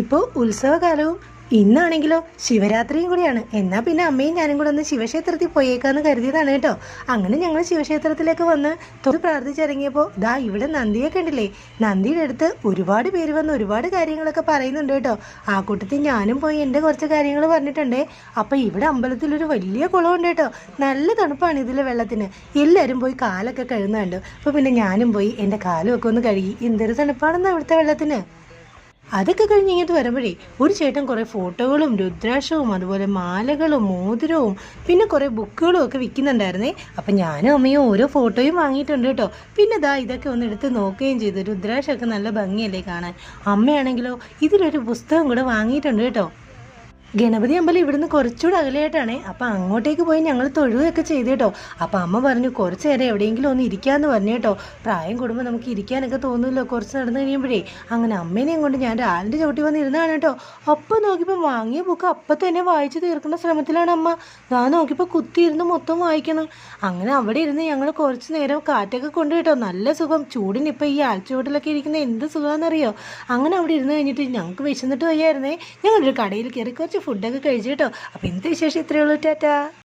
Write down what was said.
ഇപ്പോൾ ഉത്സവകാലവും ഇന്നാണെങ്കിലോ ശിവരാത്രിയും കൂടിയാണ്. എന്നാൽ പിന്നെ അമ്മയും ഞാനും കൂടെ ഒന്ന് ശിവക്ഷേത്രത്തിൽ പോയേക്കാന്ന് കരുതിയതാണ് കേട്ടോ. അങ്ങനെ ഞങ്ങൾ ശിവക്ഷേത്രത്തിലേക്ക് വന്ന് തൊട്ട് പ്രാർത്ഥിച്ചിറങ്ങിയപ്പോൾ ദാ ഇവിടെ നന്ദിയൊക്കെ ഉണ്ടല്ലേ. നന്ദിയുടെ അടുത്ത് ഒരുപാട് പേര് വന്ന് ഒരുപാട് കാര്യങ്ങളൊക്കെ പറയുന്നുണ്ട് കേട്ടോ. ആ കൂട്ടത്തിൽ ഞാനും പോയി എൻ്റെ കുറച്ച് കാര്യങ്ങൾ പറഞ്ഞിട്ടുണ്ടേ. അപ്പോൾ ഇവിടെ അമ്പലത്തിലൊരു വലിയ കുളമുണ്ട് കേട്ടോ. നല്ല തണുപ്പാണ് ഇതിലെ വെള്ളത്തിന്. എല്ലാവരും പോയി കാലൊക്കെ കഴുകുന്നുണ്ട്. അപ്പോൾ പിന്നെ ഞാനും പോയി എൻ്റെ കാലുമൊക്കെ ഒന്ന് കഴുകി. എന്തൊരു തണുപ്പാണെന്ന് അവിടുത്തെ വെള്ളത്തിന്. അതൊക്കെ കഴിഞ്ഞ് ഇങ്ങോട്ട് വരുമ്പോഴേ ഒരു ചേട്ടൻ കുറേ ഫോട്ടോകളും രുദ്രാക്ഷവും അതുപോലെ മാലകളും മോതിരവും പിന്നെ കുറേ ബുക്കുകളും ഒക്കെ വിൽക്കുന്നുണ്ടായിരുന്നേ. അപ്പം ഞാനും അമ്മയും ഓരോ ഫോട്ടോയും വാങ്ങിയിട്ടുണ്ട് കേട്ടോ. പിന്നെ ദാ ഇതൊക്കെ ഒന്ന് എടുത്ത് നോക്കുകയും ചെയ്തു. രുദ്രാക്ഷമൊക്കെ നല്ല ഭംഗിയല്ലേ കാണാൻ. അമ്മയാണെങ്കിലോ ഇതിലൊരു പുസ്തകം കൂടെ വാങ്ങിയിട്ടുണ്ട് കേട്ടോ. ഗണപതി അമ്പലം ഇവിടുന്ന് കുറച്ചുകൂടെ അകലെയായിട്ടാണേ. അപ്പം അങ്ങോട്ടേക്ക് പോയി ഞങ്ങൾ തൊഴുകയൊക്കെ ചെയ്തു കേട്ടോ. അപ്പം അമ്മ പറഞ്ഞു കുറച്ച് നേരം എവിടെയെങ്കിലും ഒന്ന് ഇരിക്കാമെന്ന് പറഞ്ഞു കേട്ടോ. പ്രായം കൂടുമ്പോൾ നമുക്ക് ഇരിക്കാനൊക്കെ തോന്നുമല്ലോ കുറച്ച് നടന്നു കഴിയുമ്പോഴേ. അങ്ങനെ അമ്മേനെയും കൊണ്ട് ഞാൻ രാവിലെ ചവിട്ടി വന്നിരുന്നതാണ് കേട്ടോ. അപ്പം നോക്കിയപ്പോൾ വാങ്ങിയ ബുക്ക് അപ്പം തന്നെ വായിച്ച് തീർക്കുന്ന ശ്രമത്തിലാണ് അമ്മ. ഞാൻ നോക്കിയപ്പോൾ കുത്തിയിരുന്ന് മൊത്തം വായിക്കണം. അങ്ങനെ അവിടെ ഇരുന്ന് ഞങ്ങൾ കുറച്ച് നേരം കാറ്റൊക്കെ കൊണ്ട് കേട്ടോ. നല്ല സുഖം. ചൂടിനിപ്പോൾ ഈ ആഴ്ചവട്ടിലൊക്കെ ഇരിക്കുന്ന എന്ത് സുഖമാണെന്നറിയോ. അങ്ങനെ അവിടെ ഇരുന്ന് കഴിഞ്ഞിട്ട് ഞങ്ങൾക്ക് വിശന്നിട്ട് വയ്യായിരുന്നേ. ഞങ്ങളൊരു കടയിൽ കയറി കുറച്ച് ഫുഡൊക്കെ കഴിച്ചു കേട്ടോ. അപ്പോൾ ഇന്നത്തെ വിശേഷം ഇത്രയേ ഉള്ളൂ. ടാറ്റാ.